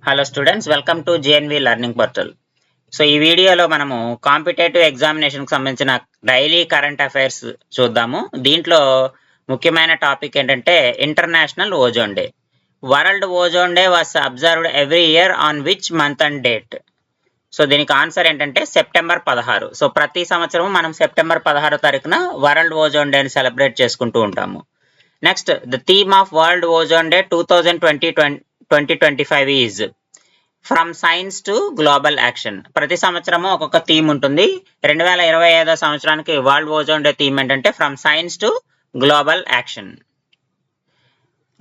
Hello students, welcome to JNV learning portal. So ఈ వీడియోలో మనము కాంపిటేటివ్ ఎగ్జామినేషన్కి సంబంధించిన డైలీ కరెంట్ అఫైర్స్ చూద్దాము. దీంట్లో ముఖ్యమైన టాపిక్ ఏంటంటే international ozone day. World ozone day was observed every year on which month and date? So దీనికి answer ఏంటంటే సెప్టెంబర్ 16. సో ప్రతి సంవత్సరం మనం సెప్టెంబర్ 16 తారీఖున వరల్డ్ ఓజోన్ డేని సెలబ్రేట్ చేసుకుంటూ ఉంటాము. Next, the theme of world ozone day 2025 is from science to global action. ప్రతి సంవత్సరము ఒక్కొక్క థీమ్ ఉంటుంది. 2025 సంవత్సరానికి వరల్డ్ ఓజోన్ డే థీమ్ ఏంటంటే from science to global action.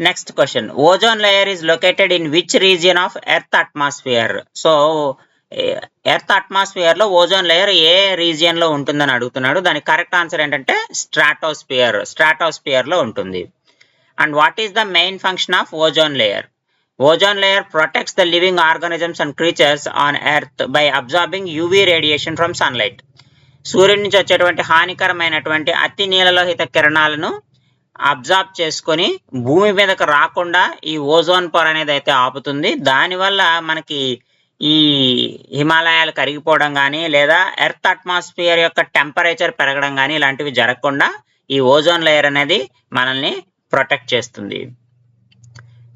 Next question, ozone layer is located in which region of earth atmosphere? So earth atmosphere లో ozone layer ఏ region లో ఉంటుందని అడుగుతున్నాడు. దానికి కరెక్ట్ ఆన్సర్ ఏంటంటే స్ట్రాటోస్ఫియర్ లో ఉంటుంది. And what is the main function of ozone layer? Ozone layer protects the living organisms and creatures on earth by absorbing UV radiation from sunlight. సూర్యుడి నుంచి వచ్చేటువంటి హానికరమైనటువంటి అతి నీలలోహిత కిరణాలను అబ్జార్బ్ చేసుకొని భూమి మీదకు రాకుండా ఈ ఓజోన్ పొర అనేది అయితే ఆపుతుంది. దానివల్ల మనకి ఈ హిమాలయాలు కరిగిపోవడం కానీ లేదా ఎర్త్ అట్మాస్ఫియర్ యొక్క టెంపరేచర్ పెరగడం కానీ ఇలాంటివి జరగకుండా ఈ ఓజోన్ లేయర్ అనేది మనల్ని ప్రొటెక్ట్ చేస్తుంది.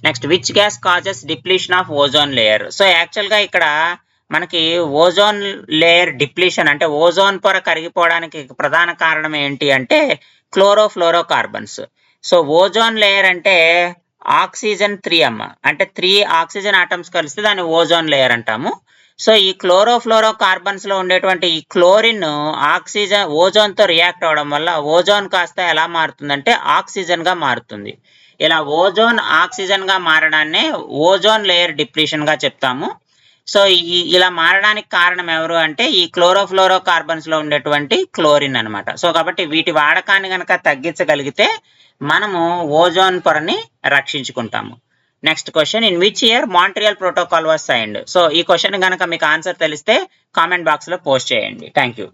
Next, which gas causes depletion of ozone layer? So యాక్చువల్గా ఇక్కడ మనకి ఓజోన్ లేయర్ డిప్లీషన్ అంటే ఓజోన్ పొర కరిగిపోవడానికి ప్రధాన కారణం ఏంటి అంటే క్లోరోఫ్లోరోకార్బన్స్. సో ఓజోన్ లేయర్ అంటే ఆక్సిజన్ 3m అంటే 3 ఆక్సిజన్ ఆటమ్స్ కలిస్తే దాన్ని ఓజోన్ లేయర్ అంటాము. సో ఈ క్లోరోఫ్లోరోకార్బన్స్ లో ఉండేటువంటి ఈ క్లోరిన్ ఆక్సిజన్ ఓజోన్ తో రియాక్ట్ అవడం వల్ల ఓజోన్ కాస్త ఎలా మారుతుందంటే ఆక్సిజన్ గా మారుతుంది. ఇలా ఓజోన్ ఆక్సిజన్ గా మారడాన్నే ఓజోన్ లేయర్ డిప్లీషన్ గా చెప్తాము. సో ఇలా మారడానికి కారణం ఎవరు అంటే ఈ క్లోరోఫ్లోరోకార్బన్స్ లో ఉండేటువంటి క్లోరిన్ అన్నమాట. సో కాబట్టి వీటి వాడకాన్ని కనుక తగ్గించగలిగితే మనము ఓజోన్ పొరని రక్షించుకుంటాము. Next question, in which year Montreal protocol was signed? So ఈ క్వశ్చన్ కనుక మీకు ఆన్సర్ తెలిస్తే కామెంట్ బాక్స్ లో పోస్ట్ చేయండి. Thank you.